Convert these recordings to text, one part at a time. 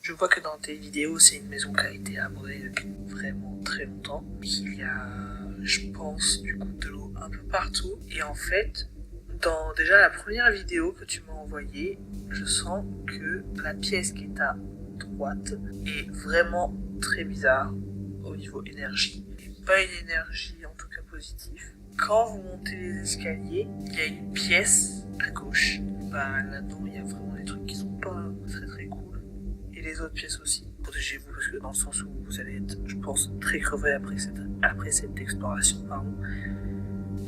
Je vois que dans tes vidéos, c'est une maison qui a été abandonnée depuis vraiment très longtemps. Il y a, je pense, du coup de l'eau un peu partout. Et en fait, dans déjà la première vidéo que tu m'as envoyée, je sens que la pièce qui est à droite est vraiment très bizarre au niveau énergie. Et pas une énergie en tout cas positive. Quand vous montez les escaliers, il y a une pièce à gauche. Là-dedans, il y a vraiment des trucs qui sont pas très très cool. Et les autres pièces aussi. Protégez-vous parce que dans le sens où vous allez être, je pense, très crevé après cette exploration. Pardon.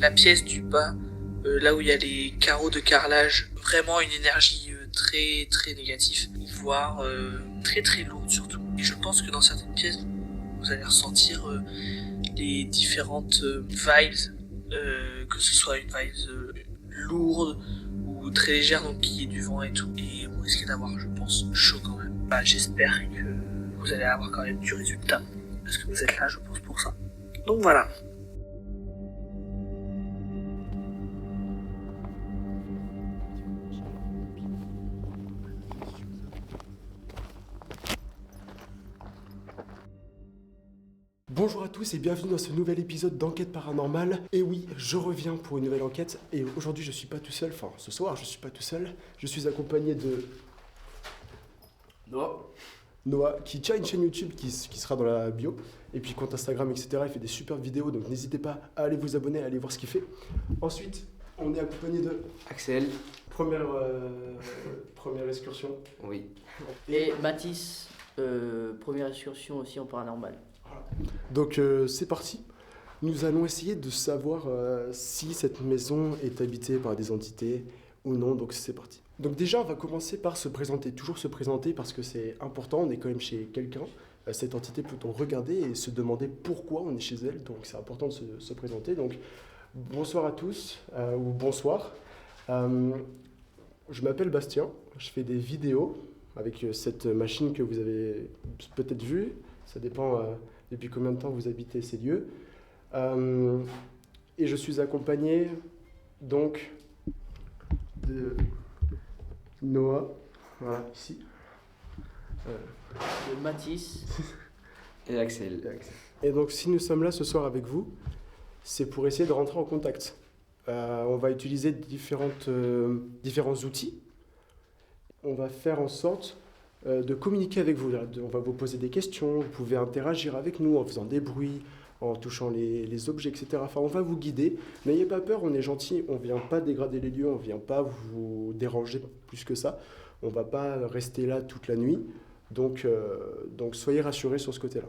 La pièce du bas, là où il y a les carreaux de carrelage, vraiment une énergie très très négative, voire très très lourde surtout. Et je pense que dans certaines pièces, vous allez ressentir les différentes vibes, que ce soit une vibe lourde ou très légère, donc qui est du vent et tout. Et vous risquez d'avoir, je pense, chaud quand même. J'espère que vous allez avoir quand même du résultat, parce que vous êtes là, je pense, pour ça. Donc voilà. Bonjour à tous et bienvenue dans ce nouvel épisode d'Enquête Paranormale. Et oui, je reviens pour une nouvelle enquête. Et aujourd'hui, je suis pas tout seul. Enfin, ce soir, je suis pas tout seul. Je suis accompagné de Noah, qui tient une chaîne YouTube qui sera dans la bio. Et puis compte Instagram, etc. Il fait des super vidéos, donc n'hésitez pas à aller vous abonner, à aller voir ce qu'il fait. Ensuite, on est accompagné de Axel. première excursion. Oui. Et Mathis, première excursion aussi en paranormal. Donc c'est parti. Nous allons essayer de savoir si cette maison est habitée par des entités ou non. Donc c'est parti. Donc déjà, on va commencer par se présenter. Toujours se présenter parce que c'est important. On est quand même chez quelqu'un. Cette entité peut-on regarder et se demander pourquoi on est chez elle. Donc c'est important de se présenter. Donc bonsoir à tous ou bonsoir. Je m'appelle Bastien. Je fais des vidéos avec cette machine que vous avez peut-être vue. Ça dépend depuis combien de temps vous habitez ces lieux. Et je suis accompagné donc de Noah, voilà, ici. De Mathis et Axel. Et donc si nous sommes là ce soir avec vous, c'est pour essayer de rentrer en contact. On va utiliser différents outils. On va faire en sorte de communiquer avec vous. On va vous poser des questions, vous pouvez interagir avec nous en faisant des bruits, en touchant les objets, etc. Enfin, on va vous guider. N'ayez pas peur, on est gentil, on ne vient pas dégrader les lieux, on ne vient pas vous déranger plus que ça. On ne va pas rester là toute la nuit. Donc soyez rassurés sur ce côté-là.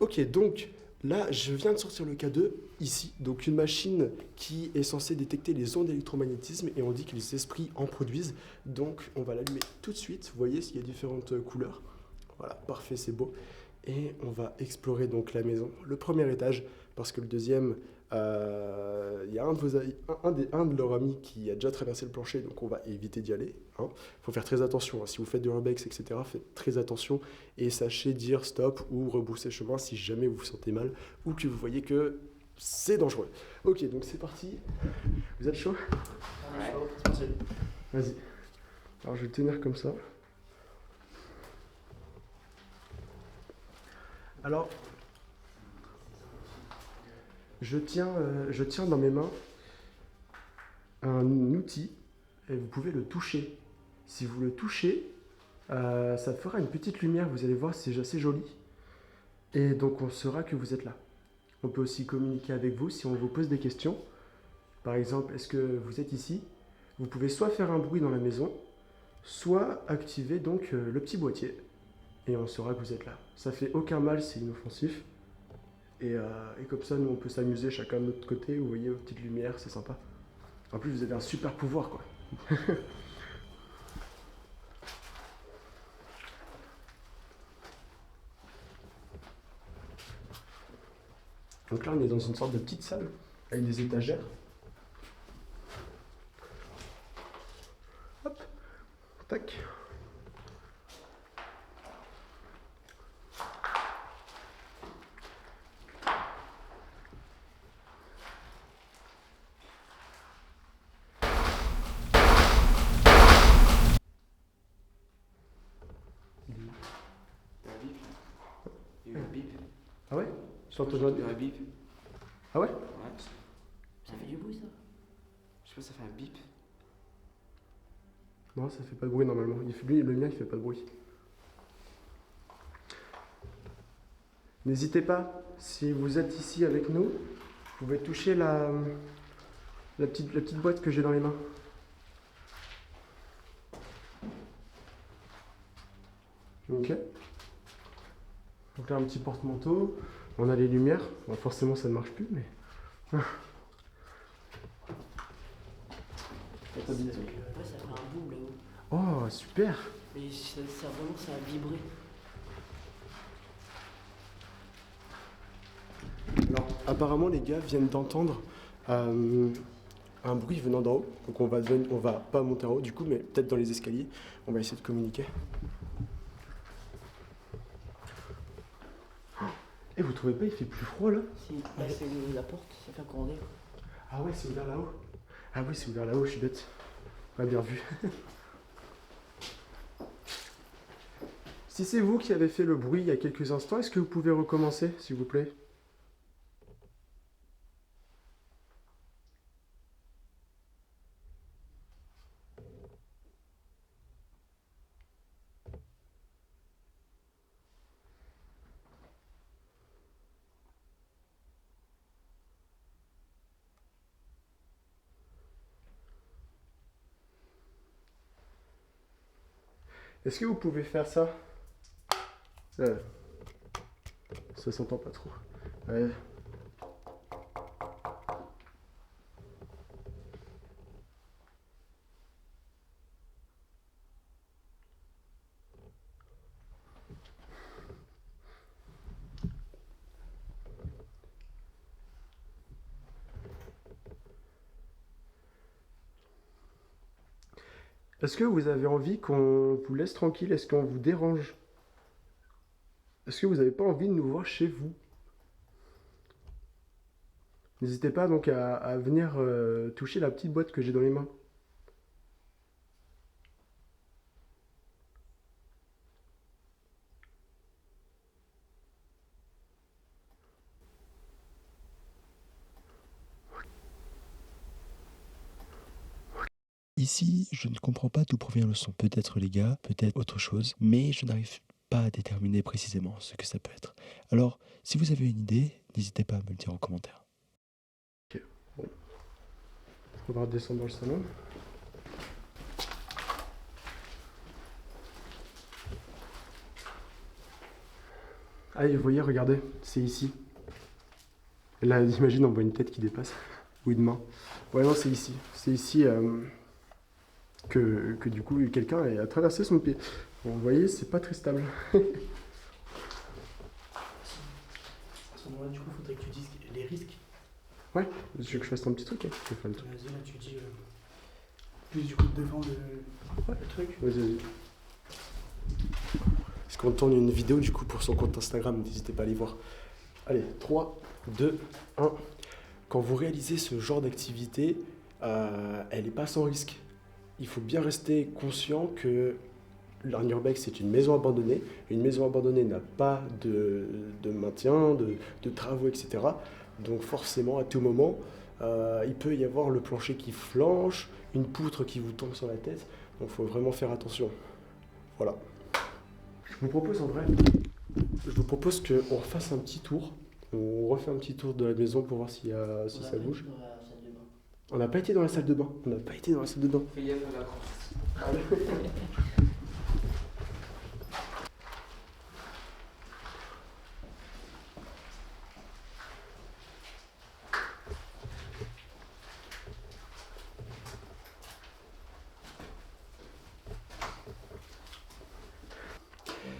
Ok, donc là, je viens de sortir le K2, ici. Donc une machine qui est censée détecter les ondes d'électromagnétisme et on dit que les esprits en produisent. Donc on va l'allumer tout de suite. Vous voyez, il y a différentes couleurs. Voilà, parfait, c'est beau. Et on va explorer donc la maison, le premier étage, parce que le deuxième, il y a un de leurs amis qui a déjà traversé le plancher, donc on va éviter d'y aller. Il faut faire très attention. Si vous faites du urbex, etc., faites très attention et sachez dire stop ou rebrousser chemin si jamais vous vous sentez mal ou que vous voyez que c'est dangereux. Ok, donc c'est parti. Vous êtes chaud ? Ouais. C'est parti. Vas-y. Alors je vais le tenir comme ça. Alors, je tiens dans mes mains un outil et vous pouvez le toucher. Si vous le touchez, ça fera une petite lumière, vous allez voir, c'est assez joli. Et donc on saura que vous êtes là. On peut aussi communiquer avec vous si on vous pose des questions. Par exemple, est-ce que vous êtes ici ? Vous pouvez soit faire un bruit dans la maison, soit activer donc le petit boîtier. Et on saura que vous êtes là. Ça fait aucun mal, c'est inoffensif. Et comme ça, nous, on peut s'amuser chacun de notre côté. Vous voyez, petite lumière, c'est sympa. En plus, vous avez un super pouvoir, quoi. Donc là, on est dans une sorte de petite salle, avec des étagères. Hop, tac. un bip. Il y a eu un bip. Ah ouais? J'ai entendu Il y a eu un bip. Ah ouais? Ouais. Ça fait du bruit ça? Je sais pas, ça fait un bip. Non, ça fait pas de bruit normalement. Lui, le mien, il fait pas de bruit. N'hésitez pas, si vous êtes ici avec nous, vous pouvez toucher la petite boîte que j'ai dans les mains. Ok. Donc là, un petit porte-manteau. On a les lumières. Bon, forcément, ça ne marche plus, mais... Ouais, ça fait un boom là-haut. Oh, super! Mais ça vraiment, ça a vibré. Alors, apparemment, les gars viennent d'entendre un bruit venant d'en haut. Donc, on va pas monter en haut du coup, mais peut-être dans les escaliers. On va essayer de communiquer. Et vous trouvez pas, il fait plus froid là? Si, là, c'est la porte, ça fait un courant d'air. Ah ouais, c'est ouvert là-haut. Ah oui, c'est ouvert là-haut, je suis bête. Pas bien vu. Si c'est vous qui avez fait le bruit il y a quelques instants, est-ce que vous pouvez recommencer, s'il vous plaît? Est-ce que vous pouvez faire ça? Ça s'entend pas trop. Ouais. Est-ce que vous avez envie qu'on vous laisse tranquille? Est-ce qu'on vous dérange? Est-ce que vous n'avez pas envie de nous voir chez vous? N'hésitez pas donc à venir toucher la petite boîte que j'ai dans les mains. Ici, je ne comprends pas d'où provient le son. Peut-être les gars, peut-être autre chose, mais je n'arrive pas à déterminer précisément ce que ça peut être. Alors, si vous avez une idée, n'hésitez pas à me le dire en commentaire. Ok, bon. On va redescendre dans le salon. Ah, et vous voyez, regardez, c'est ici. Et là, j'imagine, on voit une tête qui dépasse. Ou une main. Ouais, non, c'est ici. C'est ici que du coup, quelqu'un a traversé son pied. Bon, vous voyez, c'est pas très stable. À ce moment-là, du coup, il faudrait que tu dises les risques. Ouais, tu veux que je fasse un petit truc, hein? Je vais faire le truc. Vas-y, là, tu dis plus du coup devant le truc. Vas-y. Parce qu'on tourne une vidéo du coup pour son compte Instagram, n'hésitez pas à aller voir. Allez, 3, 2, 1. Quand vous réalisez ce genre d'activité, elle n'est pas sans risque. Il faut bien rester conscient que l'Urbex c'est une maison abandonnée. Une maison abandonnée n'a pas de maintien, de travaux, etc. Donc forcément, à tout moment, il peut y avoir le plancher qui flanche, une poutre qui vous tombe sur la tête. Donc il faut vraiment faire attention. Voilà. Je vous propose en vrai, qu'on refasse un petit tour. On refait un petit tour de la maison pour voir si ça bouge. On n'a pas été dans la salle de bain. Fais gaffe à la croix.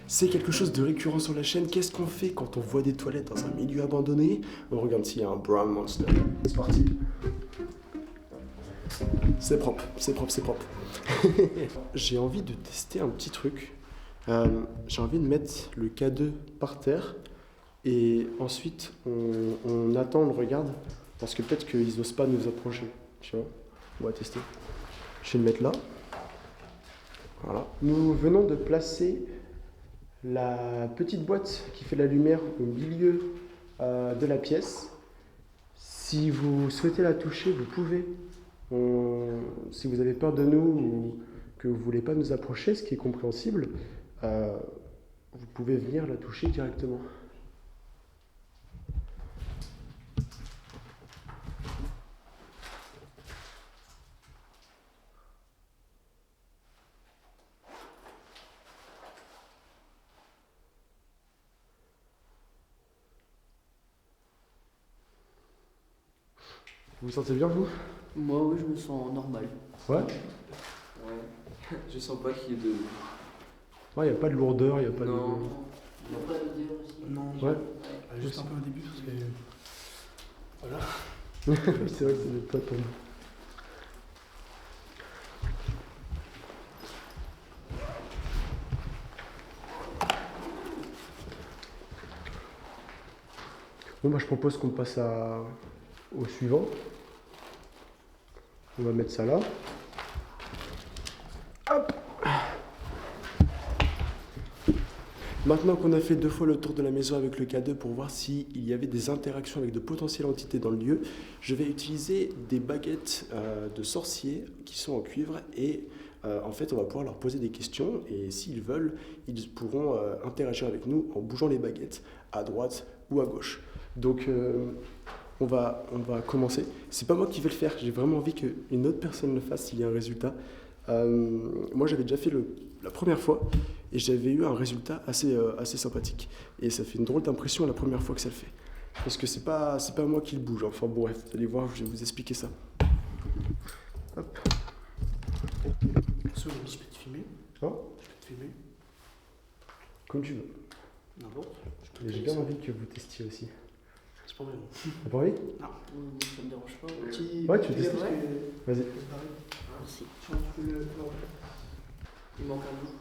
C'est quelque chose de récurrent sur la chaîne. Qu'est-ce qu'on fait quand on voit des toilettes dans un milieu abandonné? On regarde s'il y a un brown monster. C'est parti. C'est propre. J'ai envie de tester un petit truc. J'ai envie de mettre le K2 par terre. Et ensuite, on attend, on le regarde. Parce que peut-être qu'ils n'osent pas nous approcher. Tu vois? On va tester. Je vais le mettre là. Voilà. Nous venons de placer la petite boîte qui fait la lumière au milieu de la pièce. Si vous souhaitez la toucher, vous pouvez. Si vous avez peur de nous ou que vous ne voulez pas nous approcher, ce qui est compréhensible, vous pouvez venir la toucher directement. Vous vous sentez bien, vous? Moi, oui, je me sens normal. Ouais? Ouais. Je sens pas qu'il y ait de. Ouais, il n'y a pas de lourdeur, il n'y a pas Non. Il n'y a pas d'odeur aussi. Non, Ouais. juste un peu au début parce que. Voilà. Oui, c'est vrai que c'est pas pour nous. Bon, bah, je propose qu'on passe au suivant. On va mettre ça là. Hop! Maintenant qu'on a fait 2 fois le tour de la maison avec le K2 pour voir s'il y avait des interactions avec de potentielles entités dans le lieu, je vais utiliser des baguettes de sorciers qui sont en cuivre et en fait on va pouvoir leur poser des questions et s'ils veulent, ils pourront interagir avec nous en bougeant les baguettes à droite ou à gauche. Donc on va commencer. C'est pas moi qui vais le faire, j'ai vraiment envie qu'une autre personne le fasse s'il y a un résultat. Moi j'avais déjà fait la première fois et j'avais eu un résultat assez sympathique. Et ça fait une drôle d'impression la première fois que ça le fait. Parce que c'est pas moi qui le bouge. Enfin bon, bref, vous allez voir, je vais vous expliquer ça. Hop. Perso, je peux te filmer. Hein? Je peux te filmer. Comme tu veux. N'importe. Et j'ai bien envie que vous testiez aussi. C'est pas vrai. T'as pas envie? Ça me dérange pas. Ouais, tu veux tester? Ouais. Vas-y. Merci. Il Il manque un bout.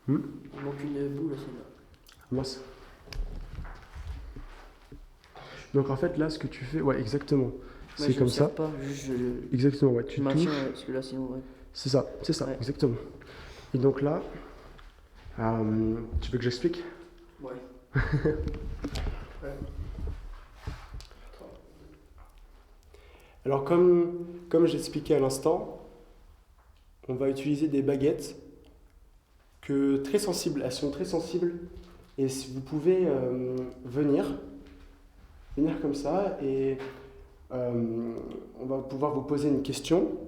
Hmm? Il manque une boule, celle-là. Mince. Donc en fait là ce que tu fais, ouais exactement. C'est comme ça. Pas, juste je Exactement, ouais, tu maintiens, touches. parce que là, sinon, ouais. C'est ça, Ouais. exactement. Et donc là, tu veux que j'explique? Ouais. Alors comme j'expliquais à l'instant, on va utiliser des baguettes très sensibles. Elles sont très sensibles et si vous pouvez venir comme ça et on va pouvoir vous poser une question.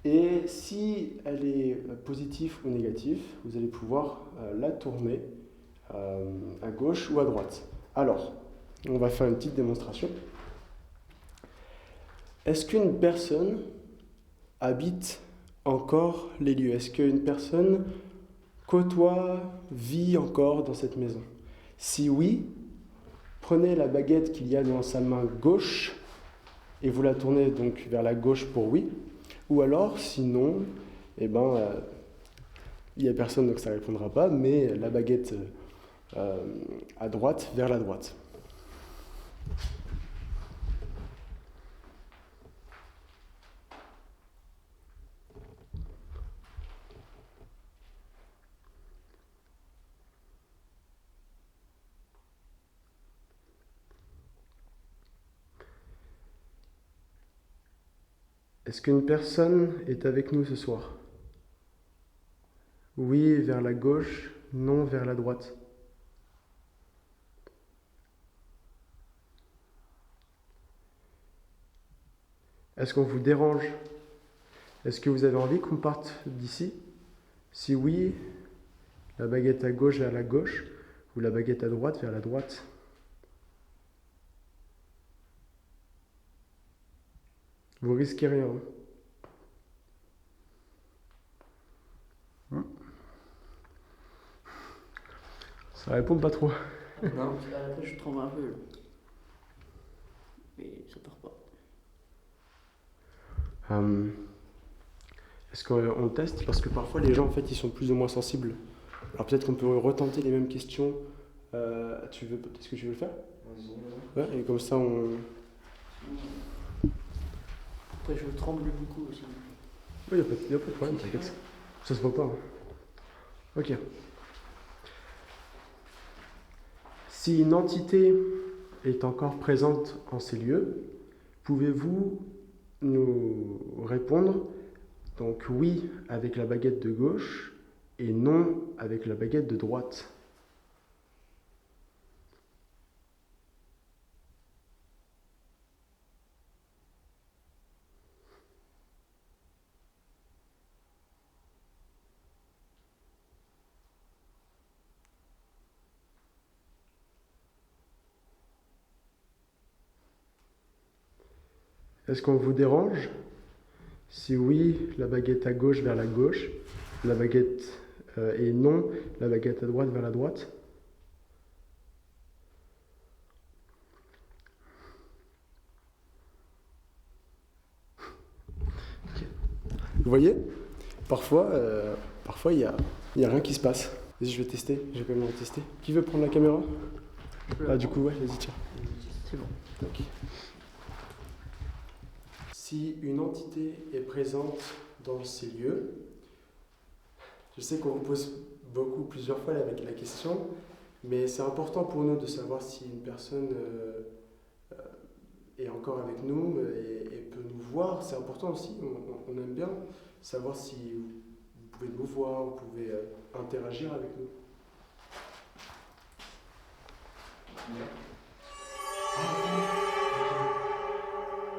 Et si elle est positive ou négative, vous allez pouvoir la tourner à gauche ou à droite. Alors, on va faire une petite démonstration. Est-ce qu'une personne habite encore les lieux? Est-ce qu'une personne vit encore dans cette maison? Si oui, prenez la baguette qu'il y a dans sa main gauche et vous la tournez donc vers la gauche pour oui. Ou alors, sinon, il n'y a personne donc ça ne répondra pas, mais la baguette à droite vers la droite. Est-ce qu'une personne est avec nous ce soir? Oui, vers la gauche, non, vers la droite. Est-ce qu'on vous dérange? Est-ce que vous avez envie qu'on parte d'ici? Si oui, la baguette à gauche vers la gauche ou la baguette à droite vers la droite. Vous risquez rien. Ça répond pas trop. Non, après, je tremble un peu. Là. Mais ça part pas. Est-ce qu'on teste? Parce que parfois les gens en fait ils sont plus ou moins sensibles. Alors peut-être qu'on peut retenter les mêmes questions. Est-ce que tu veux le faire? Ouais, et comme ça on... Après, je tremble beaucoup aussi. Oui, il n'y a pas de problème, t'inquiète. Ça se voit pas. Hein. Ok. Si une entité est encore présente en ces lieux, pouvez-vous nous répondre donc oui avec la baguette de gauche et non avec la baguette de droite? Est-ce qu'on vous dérange? Si oui, la baguette à gauche vers la gauche, la baguette et non, la baguette à droite vers la droite. Ok. Vous voyez, parfois, il y a rien qui se passe. Vas-y, je vais tester, je vais quand même tester. Qui veut prendre la caméra? Ah, du coup, ouais, vas-y, tiens. C'est bon. Ok. Si une entité est présente dans ces lieux, je sais qu'on vous pose plusieurs fois avec la question, mais c'est important pour nous de savoir si une personne est encore avec nous et peut nous voir. C'est important aussi, on aime bien savoir si vous pouvez nous voir, vous pouvez interagir avec nous.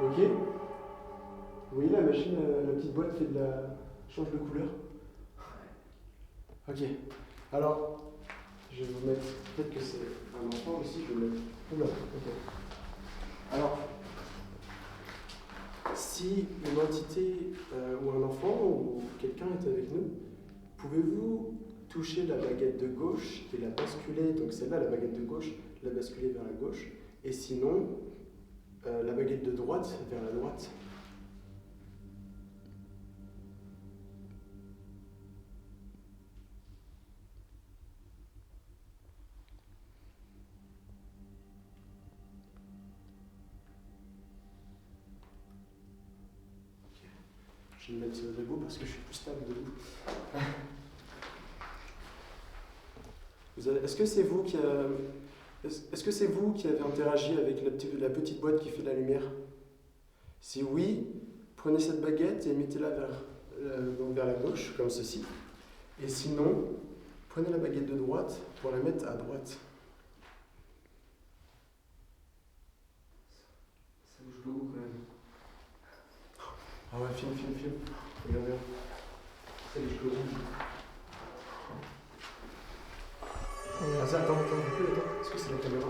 Ok. Oui, la machine, la petite boîte change de couleur. Ok. Alors, je vais vous mettre, peut-être que c'est un enfant aussi, je vais le mettre. Oula, ok. Alors, si une entité ou un enfant ou quelqu'un est avec nous, pouvez-vous toucher la baguette de gauche et la basculer, donc celle-là, la baguette de gauche, la basculer vers la gauche, et sinon, la baguette de droite vers la droite? Je vais me mettre debout parce que je suis plus stable debout. Est-ce que c'est vous qui avez interagi avec la petite boîte qui fait de la lumière? Si oui, prenez cette baguette et mettez-la vers la gauche, comme ceci. Et sinon, prenez la baguette de droite pour la mettre à droite. Ça bouge beaucoup quand même. Ah ouais, filme. Regarde bien. Ça bouge que rouge. Ah ça, attends. Est-ce que c'est la caméra?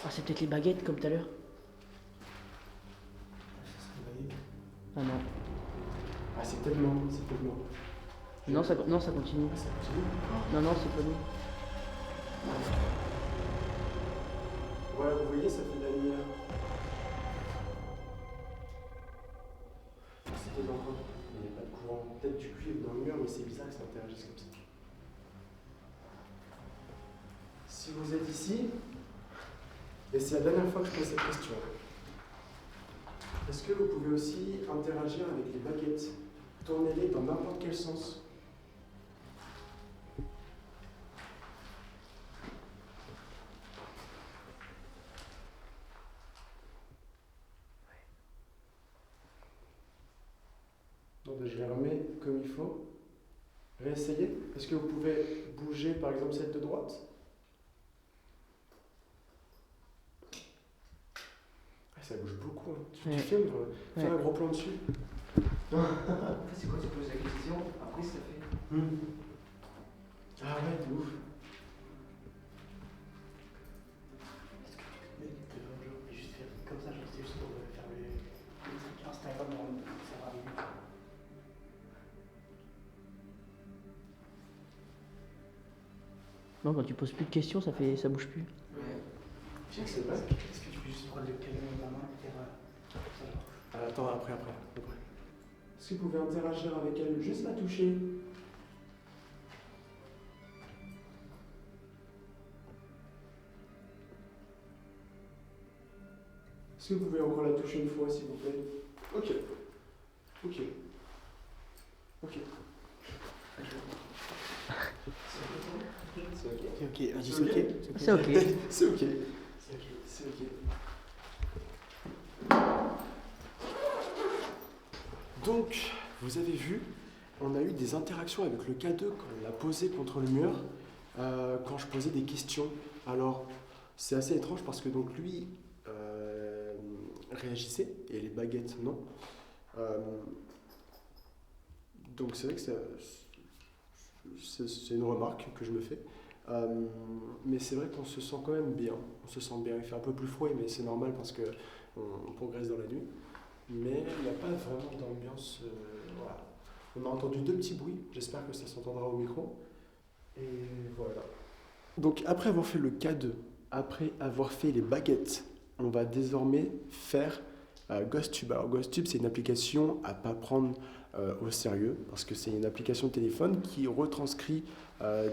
Ah, c'est peut-être les baguettes comme tout à l'heure. Ah non. Ah, c'est tellement. Non, ça continue. Ah, ça continue. Non, c'est pas nous. Voilà, vous voyez, ça fait de la lumière. C'était dans le il n'y a pas de courant. Peut-être du cuivre dans le mur, mais c'est bizarre que ça interagisse comme ça. Si vous êtes ici, et c'est la dernière fois que je pose cette question, est-ce que vous pouvez aussi interagir avec les baguettes? Tournez-les dans n'importe quel sens. Donc je les remets comme il faut. Réessayez. Est-ce que vous pouvez bouger par exemple celle de droite? Ah, ça bouge beaucoup. Hein. Tu filmes, fais un gros plan dessus. Après, c'est quoi? Tu poses la question, après ça fait. Ah ouais, de ouf. Est-ce que tu peux te mettre devant le jour et juste faire comme ça, genre c'est juste pour faire les trucs Instagram dans ça va aller vite. Non, quand tu poses plus de questions, ça bouge plus. Ouais. Je sais que c'est vrai. Est-ce que tu peux juste prendre le camion dans la main et faire ça genre. Attends, après. Est-ce que vous pouvez interagir avec elle? Juste la toucher. Est-ce que vous pouvez encore la toucher une fois, s'il vous plaît? Ok. C'est ok, vas-y, c'est ok. C'est ok. C'est ok. C'est ok. C'est ok. Donc, vous avez vu, on a eu des interactions avec le K2 quand on l'a posé contre le mur, quand je posais des questions. Alors, c'est assez étrange parce que donc lui réagissait et les baguettes non. Donc c'est vrai que c'est une remarque que je me fais. Mais c'est vrai qu'on se sent quand même bien. On se sent bien. Il fait un peu plus froid, mais c'est normal parce que on progresse dans la nuit. Mais il n'y a pas vraiment d'ambiance. Voilà. On a entendu 2 petits bruits. J'espère que ça s'entendra au micro. Et voilà. Donc après avoir fait le K2, après avoir fait les baguettes, on va désormais faire GhostTube. Alors GhostTube, c'est une application à pas prendre au sérieux parce que c'est une application de téléphone qui retranscrit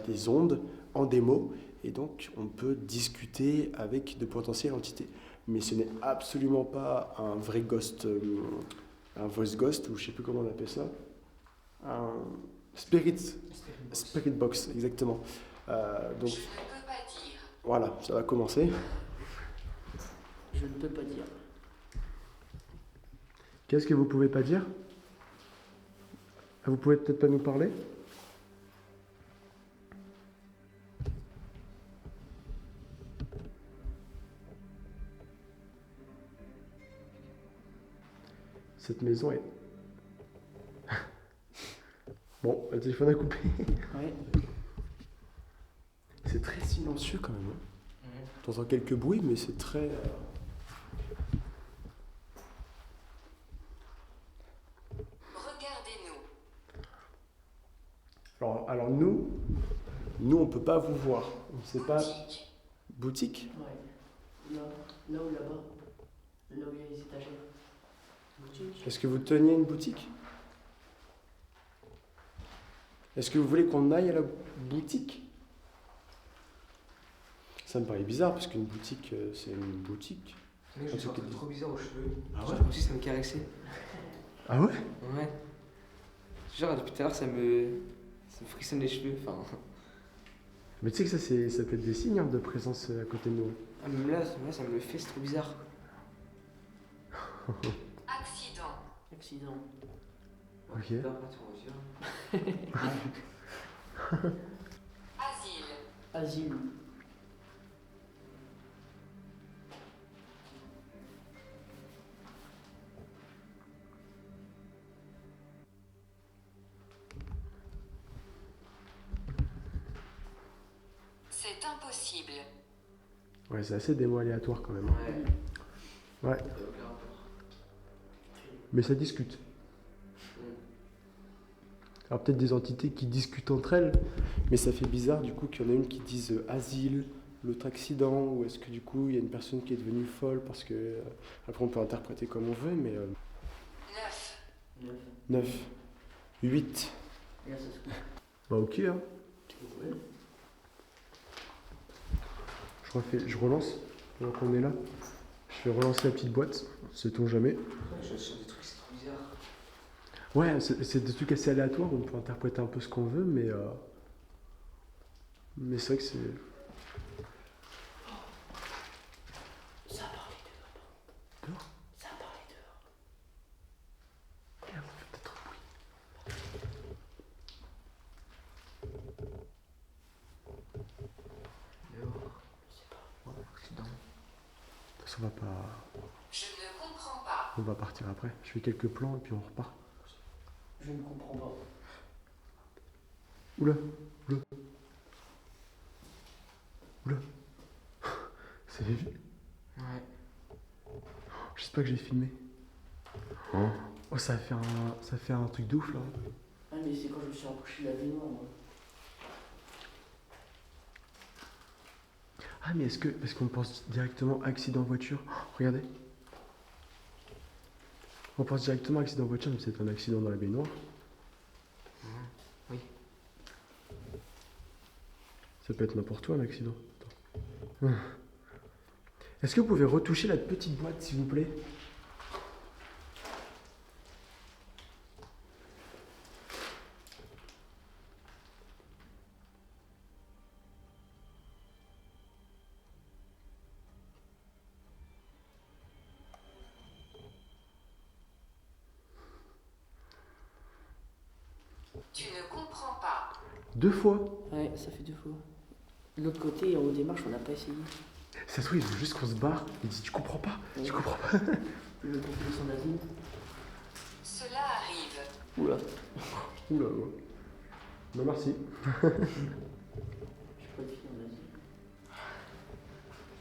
des ondes en démo et donc on peut discuter avec de potentielles entités. Mais ce n'est absolument pas un vrai ghost, un voice ghost ou je sais plus comment on appelle ça, un spirit box exactement. Donc Je ne peux pas dire. voilà, ça va commencer. Je ne peux pas dire. Qu'est-ce que vous pouvez pas dire? Vous pouvez peut-être pas nous parler? Cette maison est... Bon, le téléphone a coupé. Ouais. C'est très silencieux quand même. T'entends quelques bruits, mais c'est très... Regardez-nous. Alors nous, on peut pas vous voir. On sait pas... Boutique. Boutique? Ouais. Là ou là-bas. Là où il y a les étagères. Boutique. Est-ce que vous teniez une boutique? Est-ce que vous voulez qu'on aille à la boutique? Ça me paraît bizarre parce qu'une boutique, c'est une boutique. Mec, je me sens trop bizarre aux cheveux. Ah ouais? Genre, comme si ça me caressait. Ah ouais? Ouais. Genre, depuis tout à l'heure, ça me frissonne les cheveux. Enfin. Mais tu sais que ça peut être des signes de présence à côté de nous. Ah, même là, ça me le fait, c'est trop bizarre. Accident. Accident. Ok. Putain, pas trop dire. Asile. Asile. C'est impossible. Ouais, c'est assez démo aléatoire quand même. Ouais. Ouais. Mais ça discute. Alors peut-être des entités qui discutent entre elles, mais ça fait bizarre du coup qu'il y en a une qui dise asile, l'autre accident, ou est-ce que du coup il y a une personne qui est devenue folle parce que... après on peut interpréter comme on veut, mais... 9. 9. 9, 8. Et là, ça se coupe. Bah ok hein. Ouais. Je relance, pendant qu'on est là. Je vais relancer la petite boîte, sait-on jamais. Je sens des trucs, c'est trop bizarre. Ouais, c'est des trucs assez aléatoires, on peut interpréter un peu ce qu'on veut, mais c'est vrai que c'est... Ça a parlé dehors. Dehors? Ça a parlé dehors. Regarde, ça fait peut-être un bruit. Dehors. Je sais pas. Ouais, accident. De toute façon, Je ne comprends pas. on va partir après. Je fais quelques plans et puis on repart. Je ne comprends pas. Oula, oula. Oula. C'est vu. Ouais. J'espère que j'ai filmé. Oh, ça fait un truc de ouf là. Ah, mais c'est quand je me suis approché de la baignoire, moi. Ah, mais est-ce qu'on pense directement accident voiture? Oh, regardez. On pense directement accident voiture, mais c'est un accident dans la baignoire. Oui. Ça peut être n'importe où un accident. Attends. Est-ce que vous pouvez retoucher la petite boîte s'il vous plaît? 2 fois? Ouais, ça fait 2 fois. De l'autre côté, en haut des marches, on n'a pas essayé. Ça se trouve, il veut juste qu'on se barre. Il dit, tu comprends pas, tu Ouais. comprends pas. Tu veux qu'on fasse son asile? Cela arrive. Oula. Oula, ouais. Non, merci. Je suis pas de fille en asile.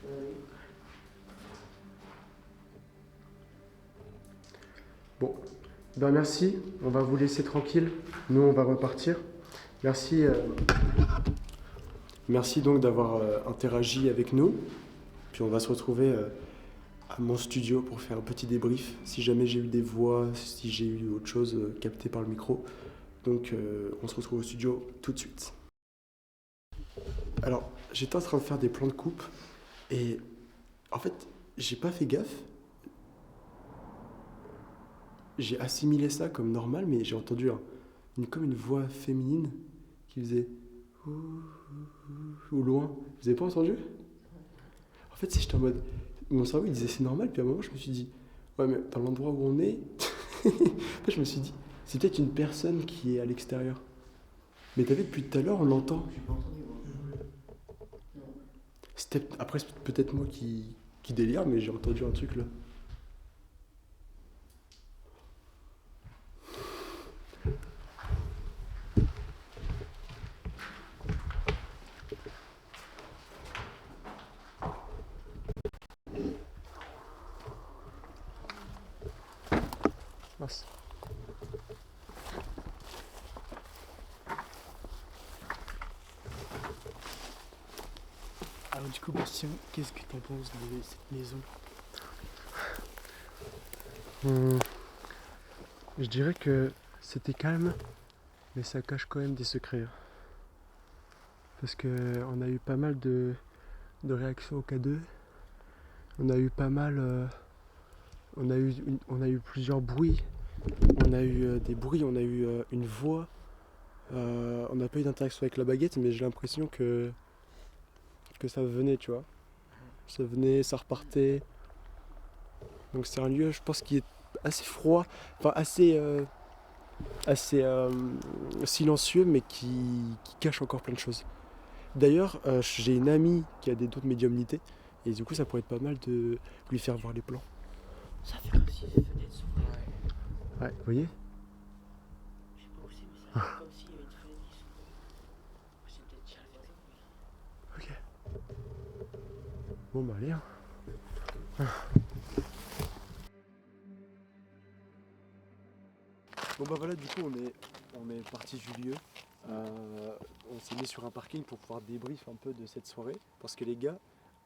Ça va aller. Bon, ben merci, on va vous laisser tranquille. Nous, on va repartir. Merci, merci donc d'avoir interagi avec nous. Puis on va se retrouver à mon studio pour faire un petit débrief. Si jamais j'ai eu des voix, si j'ai eu autre chose captée par le micro. Donc on se retrouve au studio tout de suite. Alors, j'étais en train de faire des plans de coupe et en fait, j'ai pas fait gaffe. J'ai assimilé ça comme normal, mais j'ai entendu comme une voix féminine qui faisait au loin. Vous avez pas entendu? En fait, si j'étais en mode. Mon cerveau il disait c'est normal, puis à un moment je me suis dit, ouais, mais dans l'endroit où on est, en fait, je me suis dit, c'est peut-être une personne qui est à l'extérieur. Mais t'as vu, depuis tout à l'heure, on l'entend. J'ai pas entendu, moi. Non. Après, c'est peut-être moi qui délire, mais j'ai entendu un truc là. Mince. Alors du coup, Bastien, qu'est-ce que t'en penses de cette maison? Je dirais que c'était calme, mais ça cache quand même des secrets. Parce que on a eu pas mal de réactions au K2. On a eu pas mal. On a eu plusieurs bruits. On a eu des bruits, on a eu une voix. On n'a pas eu d'interaction avec la baguette, mais j'ai l'impression que ça venait, tu vois. Ça venait, ça repartait. Donc c'est un lieu, je pense, qui est assez froid, enfin assez silencieux, mais qui cache encore plein de choses. D'ailleurs, j'ai une amie qui a des dons de médiumnité, et du coup ça pourrait être pas mal de lui faire voir les plans. Ça fait comme si les fenêtres s'ouvraient. Ouais, vous voyez? Je sais pas où c'est, mais ça fait comme s'il y avait une fenêtre qui s'ouvrait. C'est peut-être chez le voisin. Ok. Bon bah allez. Hein. Bon bah voilà, du coup on est parti du lieu. On s'est mis sur un parking pour pouvoir débrief un peu de cette soirée, parce que les gars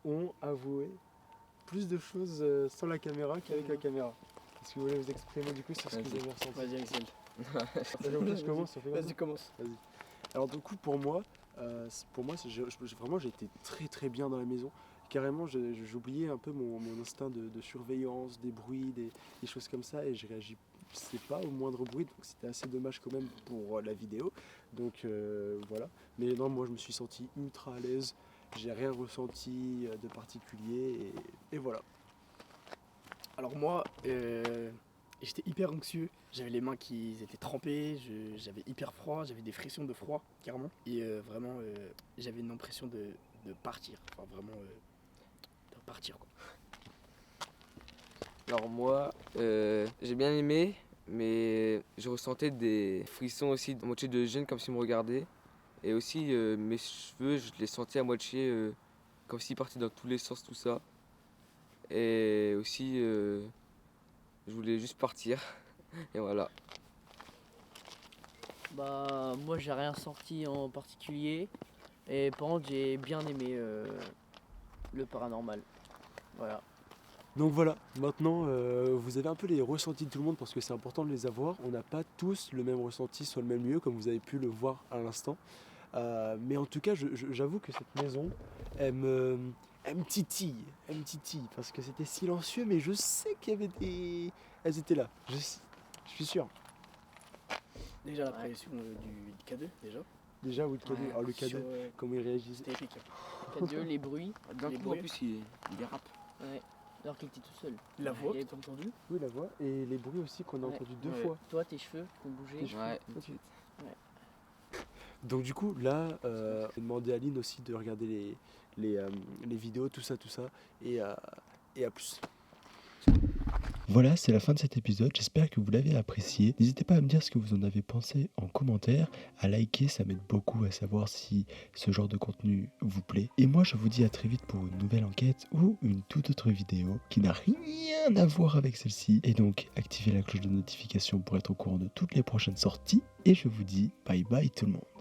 ont avoué plus de choses sans la caméra qu'avec la caméra. Est-ce que vous voulez vous exprimer du coup sur ce que vous avez ressenti? Vas-y, Axel. Je commence, on fait comme ça. Vas-y, commence. Vas-y. Alors du coup pour moi vraiment j'ai été très très bien dans la maison. Carrément j'oubliais un peu mon instinct de surveillance, des bruits, des choses comme ça, et je réagissais pas au moindre bruit, donc c'était assez dommage quand même pour la vidéo. Donc voilà. Mais non, moi je me suis senti ultra à l'aise, j'ai rien ressenti de particulier, et voilà. Alors moi, j'étais hyper anxieux. J'avais les mains qui étaient trempées, j'avais hyper froid, j'avais des frictions de froid, carrément. Et vraiment, j'avais une impression de partir. Enfin, vraiment, de partir, quoi. Alors moi, j'ai bien aimé, mais je ressentais des frissons aussi, à moitié de gêne, comme s'ils me regardaient. Et aussi, mes cheveux, je les sentais à moitié comme s'ils partaient dans tous les sens, tout ça. Et aussi, je voulais juste partir. Et voilà. Bah, moi j'ai rien sorti en particulier. Et par contre, j'ai bien aimé le paranormal. Voilà. Donc voilà, maintenant vous avez un peu les ressentis de tout le monde, parce que c'est important de les avoir. On n'a pas tous le même ressenti sur le même lieu, comme vous avez pu le voir à l'instant. Mais en tout cas, j'avoue que cette maison, elle me titille, parce que c'était silencieux, mais je sais qu'il y avait des... Elles étaient là, je suis sûr. Déjà la pression du K2, déjà. Déjà, oui, le K2, Ouais, alors le K2, Sur, comment il réagissait. C'était épique. K2, les bruits. D'un Les coup, en bruits. plus, il dérape. Ouais. Alors qu'il était tout seul. La voix, Il y avait- t'as entendu? Oui, la voix, et les bruits aussi qu'on a Ouais. entendus deux Ouais. fois. Toi, tes cheveux qui ont bougé. Ouais. Ok. Donc du coup, là, j'ai demandé à Aline aussi de regarder les vidéos, tout ça, et à plus. Voilà, c'est la fin de cet épisode, j'espère que vous l'avez apprécié. N'hésitez pas à me dire ce que vous en avez pensé en commentaire, à liker, ça m'aide beaucoup à savoir si ce genre de contenu vous plaît. Et moi je vous dis à très vite pour une nouvelle enquête ou une toute autre vidéo qui n'a rien à voir avec celle-ci. Et donc activez la cloche de notification pour être au courant de toutes les prochaines sorties. Et je vous dis bye bye tout le monde.